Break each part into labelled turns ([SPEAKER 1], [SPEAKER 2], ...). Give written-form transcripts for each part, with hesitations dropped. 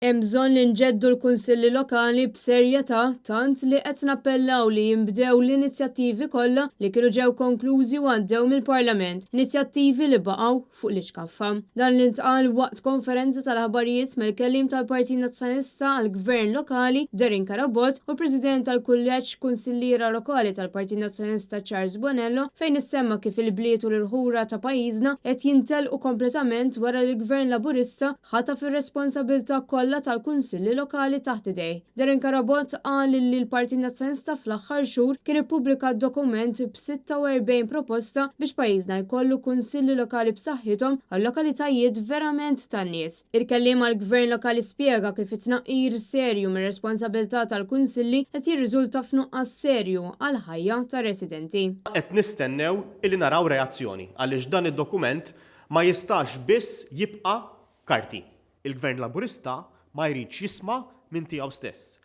[SPEAKER 1] Hemm bżonn li nġeddu l-kunsilli lokali b'serjetà tant li qed nappellaw li jinbdew l-inizjattivi kollha li kienu ġew konklużi u għaddew mill-Parlament, inizjattivi li baqgħu fuq l-iċkaffa. Dan li ntqal waqt konferenza tal-aħbarijiet mill-kelliem tal-Partit Nazzjonalista għall-Gvern Lokali Darin Karabot u l-President tal-Kulleġġ Kunsilliera Lokali tal-Partit Nazzjonalista Charles Bonello fejn issemma kif il-bliet u l-irħura ta' pajjiżna qed jintelqu kompletament wara li l-Gvern Laburista ħataf ir-responsabbiltà kollha tal-Kunsilli Lokali taħt idej. Darin Karabot qal li l-Partit Nazzjonalista fl-aħħar xhur kien ippubblika dokument b'46 proposta biex pajjiżna jkollu kunsilli lokali b'saħħithom għal lokalitajiet verament tan-nies. Il-kelliem għall-Gvern Lokali spjega kif it-tnaqqir serju mir-responsabilità tal-kunsilli qed jirriżulta f'nuqqas serju għal ħajja tar-residenti.
[SPEAKER 2] Qed nistennew illi naraw reazzjoni għaliex dan id-dokument ma jistax biss jibqa' karti. Il-Gvern Laburista ma jridx jisma' minn tiegħu stess.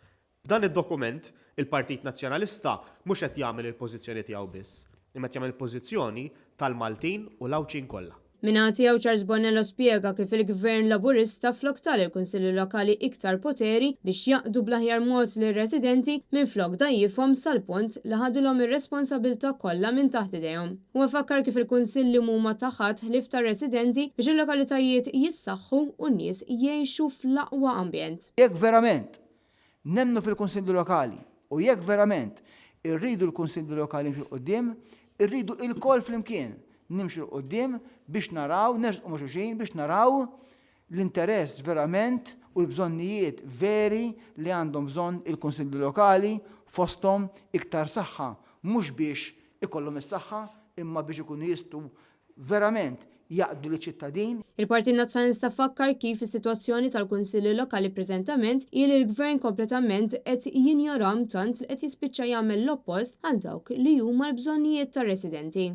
[SPEAKER 2] B'dan id-dokument il-Partit Nazzjonalista mhux qed jagħmel il-pożizzjoni tiegħu biss, imma qed jagħmel il-pożizzjoni tal-Maltin u l-Awċin kollha.
[SPEAKER 1] Min-naħa tiegħu Charles Bonello spjega kif il-Gvern Laburista floktal il-Kunsilli Lokali iktar poteri biex jaqdu bl-aħjar mod lir-residenti minflok dajjifhom sal-punt li ħadulhom ir-responsabbiltà kollha minn taħt idejhom. U fakkar kif il-Kunsilli huma taħat ħlief tar-residenti biex il-lokalitajiet jissaħħu u n-nies jgħixu fl-aqwa ambjent.
[SPEAKER 3] Jekk verament nemnu fil-Kunsilli Lokali u jekk verament irridu l-Kunsilli Lokali nimxu qudiem, irridu il-kol flimkien nimxu qudiem biex naraw, nersqu ma' xulxin biex naraw l-interess verament u l-bżonnijiet veri li għandhom bżonn il-Kunsilli Lokali fosthom iktar saħħa, mhux biex ikollhom is-saħħa imma biex ikunu jistgħu verament jaqdu l-ċittadin.
[SPEAKER 1] Il-Partit Nazzjonalista fakkar kif is-sitwazzjoni tal-Kunsilli Lokali preżentament il l-Gvern kompletament qed jinjoram tant li qed jispiċċa jagħmel l-oppost għal dawk li huma l-bżonnijiet tar-residenti.